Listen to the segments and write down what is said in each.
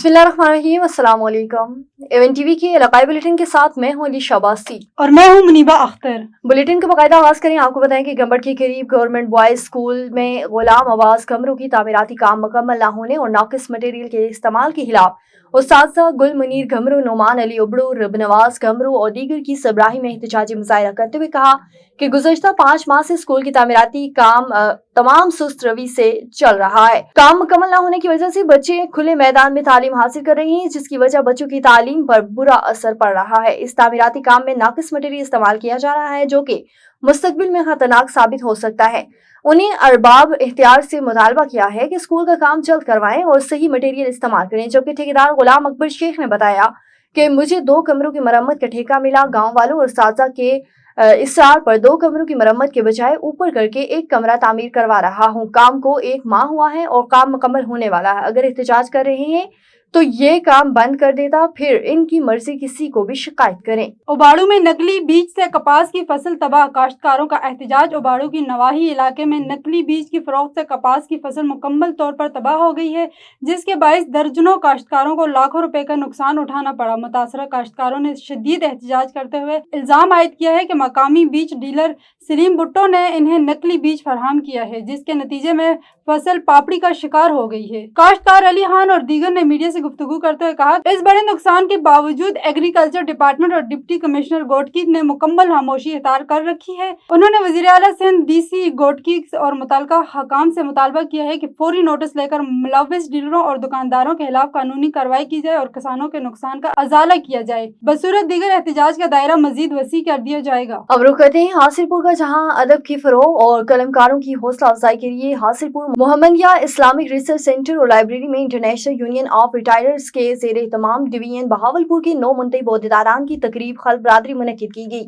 बिस्मिल्लाहिर्रहमानिर्रहीम, अस्सलाम वालेकुम। एवन टीवी के इलाकाई बुलेटिन के साथ मैं हूं अली शाबासी और मैं हूं मुनीबा अख्तर। बुलेटिन का बाकायदा आगाज करें। आपको बताएं कि गंबड़ के करीब गवर्नमेंट बॉयज स्कूल में गुलाम आवाज कमरों की तामीराती काम मुकम्मल न होने और नाकिस मटेरियल के इस्तेमाल के खिलाफ उस्ताद गुल मुनीर घमरू, नुमान अली उबड़ू, रबनवाज घमरू और दीगर की सबराही में एहतजाजी मुजाहरा करते हुए कहा कि गुज़श्ता 5 माह से स्कूल की तामीराती काम तमाम सुस्त रवि से चल रहा है। काम मुकम्मल न होने की वजह से बच्चे खुले मैदान में तालीम हासिल कर रहे हैं, जिसकी वजह बच्चों की तालीम पर बुरा असर पड़ रहा है। इस तामीराती काम में नाकिस मटेरियल इस्तेमाल किया जा रहा है, जो कि मुस्तकबिल में खतरनाक साबित हो सकता है। उन्हें अरबाब एहतियार से मुतालबा किया है कि स्कूल का काम जल्द करवाएं और सही मटेरियल इस्तेमाल करें। जबकि ठेकेदार गुलाम अकबर शेख ने बताया कि मुझे 2 कमरों की मरम्मत का ठेका मिला। गाँव वालों और साजा के इसरार पर 2 कमरों की मरम्मत के बजाय ऊपर करके 1 कमरा तामीर करवा रहा हूँ। काम को 1 माह हुआ है और काम मुकम्मल होने वाला है। अगर एहतजाज कर रहे हैं तो ये काम बंद कर देता, फिर इनकी मर्जी, किसी को भी शिकायत करें। उबाड़ू में नकली बीज से कपास की फसल तबाह, काश्तकारों का एहतजाज। उबाड़ू की नवाही इलाके में नकली बीज की फरोख्त से कपास की फसल मुकम्मल तौर पर तबाह हो गई है, जिसके बायस दर्जनों काश्तकारों को लाखों रुपए का नुकसान उठाना पड़ा। मुतासरा काश्तकारों ने शदीद एहतजाज करते हुए इल्जाम आयद किया है कि मकामी बीज डीलर सलीम भुट्टो ने इन्हें नकली बीज फराहम किया है, जिसके नतीजे में फसल पापड़ी का शिकार हो गई है। काश्तकार अली खान और दीगर ने मीडिया से गुफ्तगू करते हुए कहा, इस बड़े नुकसान के बावजूद एग्रीकल्चर डिपार्टमेंट और डिप्टी कमिश्नर गोटकी ने मुकम्मल खामोशी इख्तियार कर रखी है। उन्होंने वज़ीर आला सिंध डीसी गोटकी और मुतल्लिका हकाम से मुतालबा किया है कि फौरी नोटिस लेकर मुलव्विस डीलरों और दुकानदारों के खिलाफ कानूनी कार्रवाई की जाए और किसानों के नुकसान का अजाला किया जाए। बसूरत दीगर एहतजाज का दायरा मजीद वसी कर दिया जाएगा। अब रुक करते हैं हासिलपुर का, जहां अदब की फरोग और कलमकारों की हौसला अफजाई के लिए Hasilpur Mohammadia Islamic research centre और लाइब्रेरी में इंटरनेशनल यूनियन ऑफ रिटायर्स के ज़ेरे तमाम डिवीजन बहावलपुर के 9 मुंतखब ओहदेदारान की तकरीब खल्क बरादरी मुनक्किद की गई।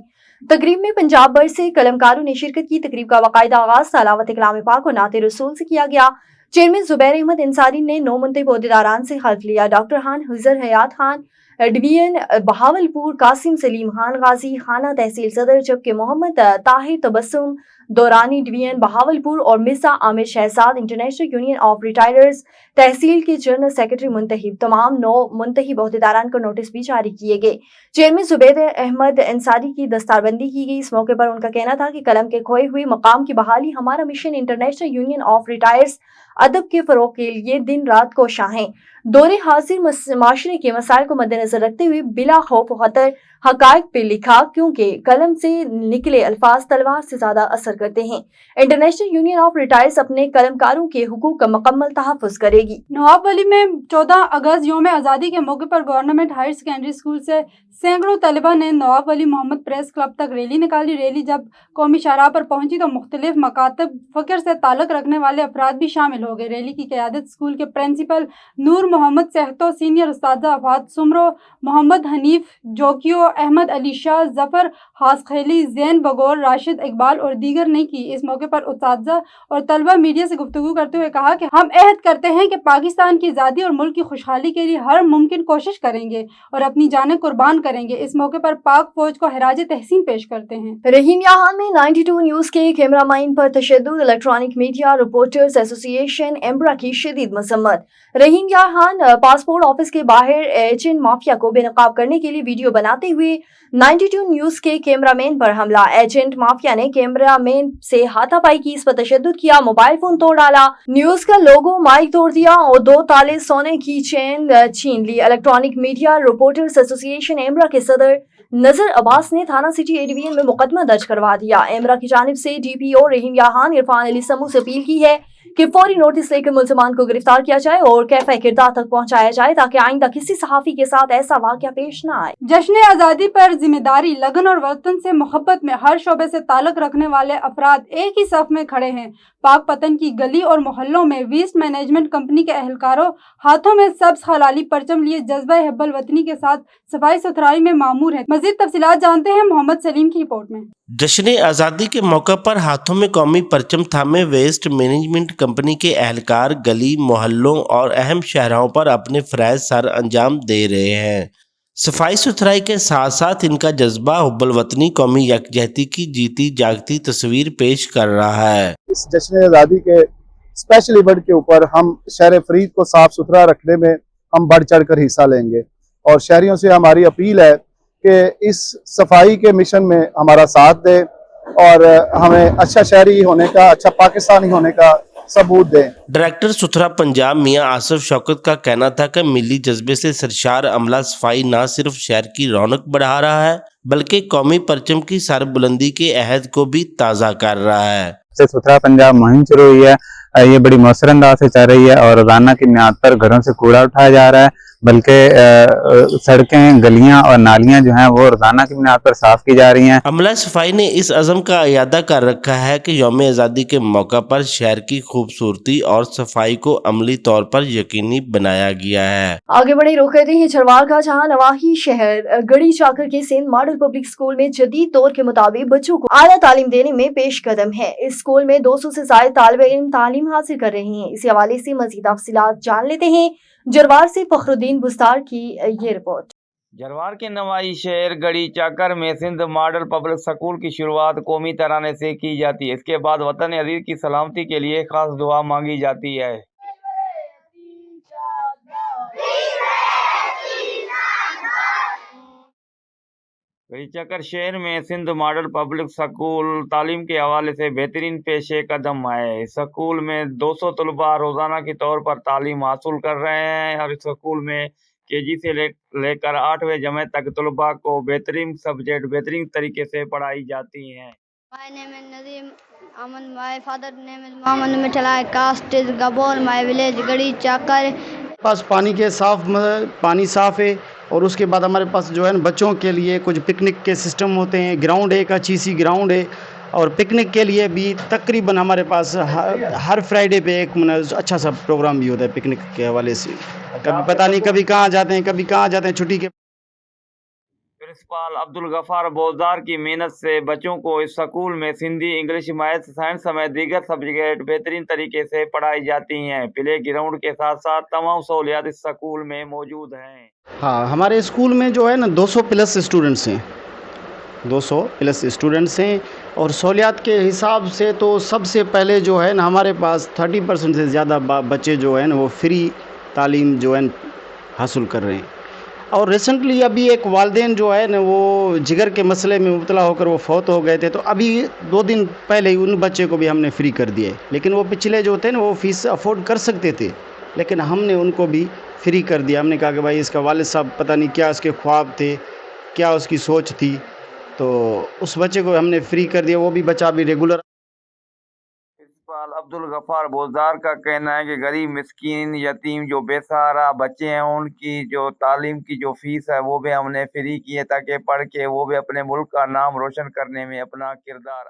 तकरीब में पंजाब भर से कलमकारों ने शिरकत की। तकरीब का बाकायदा आगाज तलावत कलाम पाक और नाते रसूल से किया गया। चेयरमैन जुबैर अहमद अंसारी ने 9 मुंतखब ओहदेदारान से हल्फ लिया। डॉक्टर खान, हुजर हयात खान डिवीजन बहावलपुर, कासिम सलीम खान गाजी खाना तहसील सदर, जबकि मोहम्मद ताहिर तबस्सुम दौरानी डिवीजन बहावलपुर और Mirza Amir Shahzad international union of retirees तहसील के जनरल सेक्रेटरी मुंतखब। तमाम 9 मुंतखब ओहदेदारान को नोटिस भी जारी किए गए। चेयरमैन जुबैर अहमद अंसारी की दस्तारबंदी की गई। इस मौके पर उनका कहना था कि कलम के खोए हुए मकाम की बहाली हमारा mission. International union of retires अदब के फरोग के लिए दिन रात कोशां हैं। दौरे हाजिर माशरे के मसाइल को मद्देनजर रखते हुए बिला खौफ खतर हकायक पे लिखा, क्योंकि कलम से निकले अल्फाज तलवार से ज्यादा असर करते हैं। इंटरनेशनल यूनियन ऑफ रिटायर्स अपने कलमकारों के हुकूक का मुकम्मल तहफ़्फ़ुज़ करेगी। नवाबवली में 14 अगस्त यौम आज़ादी के मौके पर गवर्नमेंट हायर सेकेंडरी स्कूल से सैकड़ों तलबा ने नवाबवली मोहम्मद प्रेस क्लब तक रैली निकाली। रैली जब कौमी शाहराह पर पहुंची तो मुख्तलिफ मकातब फ़क्र से ताल्लुक़ रखने वाले अफराद भी शामिल हो गए। रैली की क़यादत स्कूल के प्रिंसिपल नूर मोहम्मद सहतो, सीनियर उस्ताद अफाद सुमरो, मोहम्मद हनीफ जोकियो, अहमद अली शाह, जफर हासखेली, जैन बगौर, राशिद इकबाल और दीगर ने की। इस मौके पर उस्ताद और तलबा मीडिया से गुफ्तगू करते हुए कहा कि हम अहद करते हैं कि पाकिस्तान की आज़ादी और मुल्क की खुशहाली के लिए हर मुमकिन कोशिश करेंगे और अपनी जानें कुर्बान करेंगे। इस मौके पर पाक फौज को खिराज तहसीन पेश करते हैं। रहीम याहान में 92 न्यूज के कैमरामैन पर तशद्दुद, इलेक्ट्रॉनिक मीडिया रिपोर्टर्स एसोसिएशन एम्ब्रा की शदीद मजम्मत। रहीम याहान पासपोर्ट ऑफिस के बाहर एजेंट माफिया को बेनकाब करने के लिए वीडियो बनाते हुए 92 न्यूज के कैमरामैन पर हमला। एजेंट माफिया ने कैमरामैन से हाथापाई की, इस पर तशद्दुद किया, मोबाइल फोन तोड़ डाला, न्यूज का लोगो माइक तोड़ दिया और 2 ताले सोने की चेन छीन ली। इलेक्ट्रॉनिक मीडिया रिपोर्टर्स एसोसिएशन एम्ब्रा के सदर नजर अब्बास ने थाना सिटी ए डिवीजन में मुकदमा दर्ज करवा दिया। एम्ब्रा की जानिब से डीपीओ रहीम याहान इरफान अली समू से अपील की है कि फौरी नोटिस लेकर मुल्ज़िमान को गिरफ्तार किया जाए और कैफ़े किरदार तक पहुंचाया जाए, ताकि आइंदा किसी सहाफ़ी के साथ ऐसा वाक़या पेश न आए। जश्न आज़ादी पर जिम्मेदारी, लगन और वतन से मोहब्बत में हर शोबे से ताल्लुक़ रखने वाले अफराद एक ही सफ में खड़े हैं। पाक पतन की गली और मोहल्लों में वेस्ट मैनेजमेंट कंपनी के एहलकारों हाथों में सब्ज हलाली परचम लिए जज्बा हिब्बुल वतनी के साथ सफाई सुथराई में मामूर है। मज़ीद तफसीलात जानते हैं मोहम्मद सलीम की रिपोर्ट में। जश्न आज़ादी के मौके पर हाथों में कौमी परचम थामे वेस्ट मैनेजमेंट कंपनी के एहलकार गली, मोहल्लों और अहम शहरों पर अपने फ़राइज़ सर अंजाम दे रहे हैं। सफाई सुथराई के साथ साथ इनका जज्बा हुब्बुल वतनी, कौमी यकजहती की जीती जागती तस्वीर पेश कर रहा है। इस जश्न आज़ादी के स्पेशल इवेंट के ऊपर हम शहर फरीद को साफ सुथरा रखने में ہم بڑھ چڑھ کر حصہ لیں گے اور شہریوں سے ہماری اپیل ہے کہ اس صفائی کے مشن میں ہمارا ساتھ دیں اور ہمیں اچھا شہری ہونے کا، اچھا پاکستانی ہونے کا ثبوت دیں۔ ڈائریکٹر ستھرا پنجاب میاں آصف شوکت کا کہنا تھا کہ ملی جذبے سے سرشار عملہ صفائی نہ صرف شہر کی رونق بڑھا رہا ہے بلکہ قومی پرچم کی سر بلندی کے عہد کو بھی تازہ کر رہا ہے۔ ستھرا پنجاب مہم شروع ہوئی ہے، یہ بڑی مؤثر انداز سے چل رہی ہے اور روزانہ کی بنیاد پر گھروں سے کوڑا اٹھایا جا رہا ہے، بلکہ سڑکیں، گلیاں اور نالیاں جو ہیں وہ روزانہ کی بنیاد پر صاف کی جا رہی ہیں۔ عملہ صفائی نے اس عزم کا اعادہ کر رکھا ہے کہ یوم آزادی کے موقع پر شہر کی خوبصورتی اور صفائی کو عملی طور پر یقینی بنایا گیا ہے۔ آگے بڑھے رخ کرتے ہیں چرواڑ کا، جہاں نواحی شہر گڑی چاکر کے سندھ ماڈل پبلک اسکول میں جدید دور کے مطابق بچوں کو اعلیٰ تعلیم دینے میں پیش قدم ہے۔ اس اسکول میں 200 سے زائد طالب علم تعلیم حاصل کر رہے ہیں۔ اسی حوالے سے مزید تفصیلات جان لیتے ہیں جروار سے فخر الدین بستار کی یہ رپورٹ۔ جروار کے نواحی شہر گڑی چاکر میں سندھ ماڈل پبلک اسکول کی شروعات قومی ترانے سے کی جاتی ہے۔ اس کے بعد وطن عزیز کی سلامتی کے لیے خاص دعا مانگی جاتی ہے۔ گڑی چاکر شہر میں سندھ ماڈل پبلک اسکول تعلیم کے حوالے سے بہترین پیش قدم ہے۔ اس اسکول میں 200 طلباء روزانہ کے طور پر تعلیم حاصل کر رہے ہیں اور اس اسکول میں KG سے لے کر 8ویں جماعت تک طلباء کو بہترین سبجیکٹ بہترین طریقے سے پڑھائی جاتی ہیں۔ My name is Nadeem Aman. My father name is Mohammed Mithalai. Caste is Gabon. My village Gadi Chakar. پاس پانی کے پانی صاف ہے اور اس کے بعد ہمارے پاس جو ہے نا بچوں کے لیے کچھ پکنک کے سسٹم ہوتے ہیں، گراؤنڈ ایک اچھی سی گراؤنڈ ہے اور پکنک کے لیے بھی تقریباً ہمارے پاس ہر فرائیڈے پہ ایک اچھا سا پروگرام بھی ہوتا ہے پکنک کے حوالے سے۔ کبھی پتہ نہیں کبھی کہاں جاتے ہیں چھٹی کے۔ پرنسپال عبدالغفار بوزدار کی محنت سے بچوں کو اس اسکول میں سندھی، انگلش، میتھ، سائنس سمیت دیگر سبجیکٹ بہترین طریقے سے پڑھائی جاتی ہیں۔ پلے گراؤنڈ کے ساتھ ساتھ تمام سہولیات اس اسکول میں موجود ہیں۔ ہاں، ہمارے اسکول میں جو ہے نا 200 پلس اسٹوڈنٹس ہیں، 200 پلس اسٹوڈنٹس ہیں اور سہولیات کے حساب سے تو سب سے پہلے جو ہے نا ہمارے پاس 30% سے زیادہ بچے جو ہیں نا وہ فری تعلیم جو ہے حاصل کر رہے ہیں۔ اور ریسنٹلی ابھی ایک والدین جو ہے نا وہ جگر کے مسئلے میں مبتلا ہو کر وہ فوت ہو گئے تھے، تو ابھی 2 دن پہلے ہی ان بچے کو بھی ہم نے فری کر دیا ہے، لیکن وہ پچھلے جو تھے نا وہ فیس افورڈ کر سکتے تھے، لیکن ہم نے ان کو بھی فری کر دیا۔ ہم نے کہا کہ بھائی اس کا والد صاحب پتہ نہیں کیا اس کے خواب تھے، کیا اس کی سوچ تھی، تو اس بچے کو ہم نے فری کر دیا، وہ بھی بچہ بھی ریگولر۔ پرنسپال عبدالغفار بوزدار کا کہنا ہے کہ غریب، مسکین، یتیم جو بے سہارا بچے ہیں ان کی جو تعلیم کی جو فیس ہے وہ بھی ہم نے فری کی ہے تاکہ پڑھ کے وہ بھی اپنے ملک کا نام روشن کرنے میں اپنا کردار۔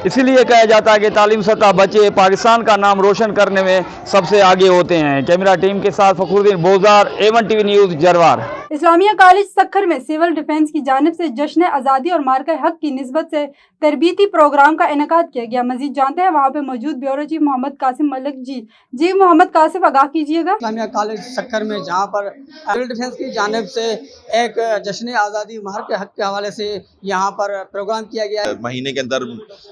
اسی لیے کہا جاتا ہے کہ تعلیم سطح بچے پاکستان کا نام روشن کرنے میں سب سے آگے ہوتے ہیں۔ کیمرہ ٹیم کے ساتھ Fakhruddin Buzdar, A1 TV news, جروار۔ اسلامیہ کالج سکھر میں سول ڈیفنس کی جانب سے جشن آزادی اور مارکہ حق کی نسبت سے تربیتی پروگرام کا انعقاد کیا گیا۔ مزید جانتے ہیں وہاں پہ موجود بیورو چیف محمد قاسم ملک جی محمد قاسم آگاہ کیجیے گا۔ اسلامیہ کالج سکھر میں جہاں پر سول ڈیفنس کی جانب سے ایک جشن آزادی مارکہ حق کے حوالے سے یہاں پر پروگرام کیا گیا ہے۔ مہینے کے اندر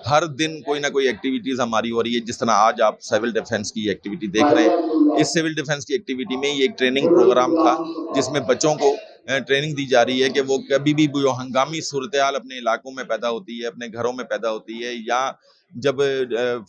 ہر دن کوئی نہ کوئی ایکٹیویٹیز ہماری ہو رہی ہے، جس طرح آج آپ سول ڈیفنس کی ایکٹیویٹی دیکھ رہے ہیں۔ اس سول ڈیفنس کی ایکٹیویٹی میں یہ ایک ٹریننگ پروگرام تھا جس میں بچوں کو ٹریننگ دی جا رہی ہے کہ وہ کبھی بھی جو ہنگامی صورتحال اپنے علاقوں میں پیدا ہوتی ہے، اپنے گھروں میں پیدا ہوتی ہے، یا جب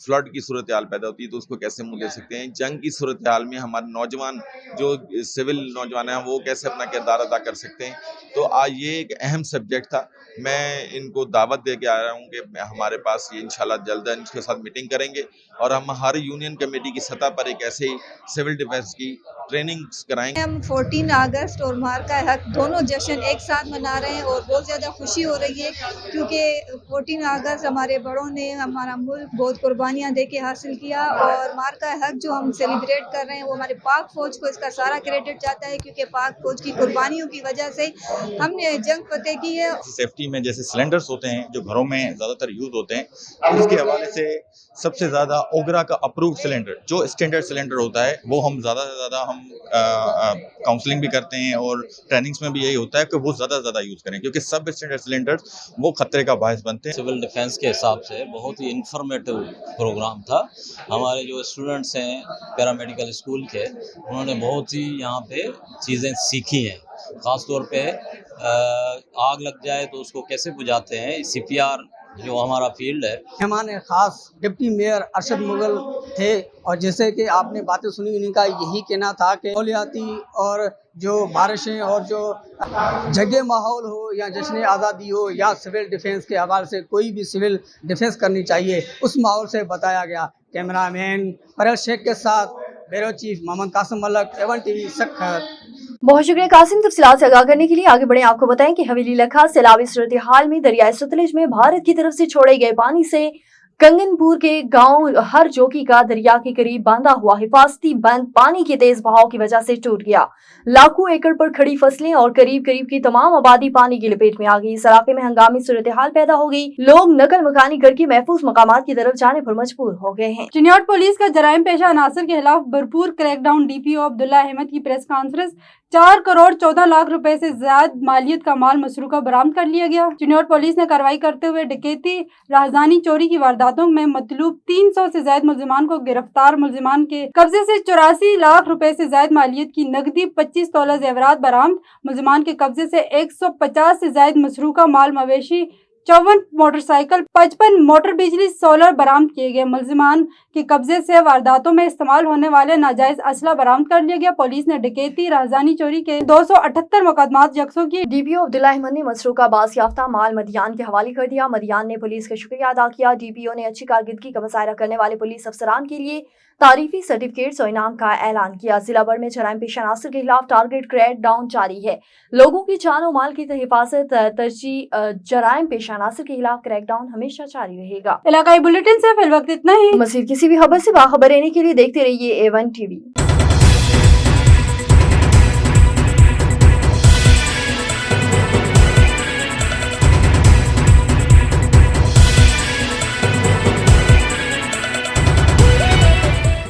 فلڈ کی صورتحال پیدا ہوتی ہے تو اس کو کیسے منہ دے سکتے ہیں، جنگ کی صورتحال میں ہمارے نوجوان جو سول نوجوان ہیں وہ کیسے اپنا کردار ادا کر سکتے ہیں۔ تو آج یہ ایک اہم سبجیکٹ تھا۔ میں ان کو دعوت دے کے آیا ہوں کہ ہمارے پاس یہ انشاءاللہ جلد ان کے ساتھ میٹنگ کریں گے اور ہم ہر یونین کمیٹی کی سطح پر ایک ایسے سول ڈیفنس کی ٹریننگز کرائیں گے۔ ہم 14 اگست اور مارکہ حق دونوں جشن ایک ساتھ منا رہے ہیں اور بہت زیادہ خوشی ہو رہی ہے کیونکہ 14 اگست ہمارے بڑوں نے ہمارا ملک بہت قربانیاں دے کے حاصل کیا، اور مارکہ حق جو ہم سیلیبریٹ کر رہے ہیں وہ ہمارے پاک فوج کو اس کا سارا کریڈٹ جاتا ہے، کیونکہ پاک فوج کی قربانیوں کی وجہ سے ہم نے جنگ فتح کی ہے۔ سیفٹی میں جیسے سلنڈرز ہوتے ہیں جو گھروں میں زیادہ تر یوز ہوتے ہیں، اس کے حوالے سے سب سے زیادہ اوگرا کا اپرووڈ سلنڈر جو اسٹینڈرڈ سلنڈر ہوتا ہے وہ ہم زیادہ سے زیادہ ہم کاؤنسلنگ بھی کرتے ہیں اور ٹریننگز میں بھی یہی ہوتا ہے کہ وہ زیادہ یوز کریں، کیونکہ سب اسٹینڈرڈ سلنڈر وہ خطرے کا باعث بنتے ہیں۔ سول ڈیفنس کے حساب سے بہت ہی इंफॉर्मेटिव प्रोग्राम था। हमारे जो स्टूडेंट्स हैं पैरामेडिकल स्कूल के, उन्होंने बहुत ही यहाँ पे चीज़ें सीखी हैं। ख़ास तौर पे आग लग जाए तो उसको कैसे बुझाते हैं, CPR जो हमारा फील्ड है। मेहमान खास डिप्टी मेयर अरशद मुगल थे और जैसे कि आपने बातें सुनी, उनका यही कहना था कि माहौलियाती और जो बारिशें और जो जगह माहौल हो या जश्न आज़ादी हो या सिविल डिफेंस के हवाले से कोई भी सिविल डिफेंस करनी चाहिए, उस माहौल से बताया गया। कैमरामैन परवेज शेख के साथ bureau chief Mohammad Qasim Malak, A1 TV Sukkur. बहुत शुक्रिया कासिम, तफसीलात से आगाह करने के लिए। आगे बढ़े आपको बताएं कि हवेली लखा सैलाबी सूरत हाल में दरियाए सतलुज में भारत की तरफ से छोड़े गए पानी से कंगनपुर के गांव हर जोकी का दरिया के करीब बांधा हुआ हिफाजती बंद पानी के तेज बहाव की वजह से टूट गया। लाखों एकड़ पर खड़ी फसलें और करीब करीब की तमाम आबादी पानी की लपेट में आ गई। इस इलाके में हंगामी सूरत हाल पैदा हो गई। लोग नकल मकानी करके महफूज मकामात की तरफ जाने पर मजबूर हो गए हैं। चिन्याट पुलिस का जराइम पेशा अनासर के खिलाफ भरपूर क्रैकडाउन। DPO अब्दुल्ला अहमद की प्रेस कॉन्फ्रेंस। 4 करोड़ 14 लाख रुपए से ज्यादा मालियत का माल मसरूका बरामद कर लिया गया। चिन्याट पुलिस ने कार्रवाई करते हुए डकैती, राहजानी, चोरी की वारदातों में मतलूब 300 से ज्यादा मुलजिमान को गिरफ्तार। मुलजिमान के कब्जे से 84 लाख रुपए से ज्यादा मालियत की नकदी, 25 तोला जेवरात बरामद। मुलजिमान के कब्जे से 150 से ज्यादा मसरूका माल मवेशी, 54 मोटरसाइकिल, 55 मोटर बिजली सोलर बरामद किए गए। मुलजिमान के कब्जे से वारदातों में इस्तेमाल होने वाले नाजायज असला बरामद कर लिया गया। पुलिस ने डकैती, राहजानी, चोरी के 278 मुकदमात यकसू किए। DPO अब्दुल्ला अहमद ने मसरूका बाज़याफ्ता माल मदियान के हवाले कर दिया। मदियान ने पुलिस का शुक्रिया अदा किया। DPO ने अच्छी कारकर्दगी का मुजाहरा करने वाले पुलिस अफसरान के लिए तारीफी सर्टिफिकेट्स और इनाम का ऐलान किया। जिला भर में जराइम पेशा अनासर के खिलाफ टारगेट क्रैक डाउन जारी है। लोगों की जान और माल की हिफाजत तरजीह। जराइम पेशा अनासर के खिलाफ क्रैकडाउन हमेशा जारी रहेगा। इलाकाई बुलेटिन से फिलहाल इतना ही। मज़ीद किसी भी खबर से बाखबर रहने के लिए देखते रहिए A1 TV।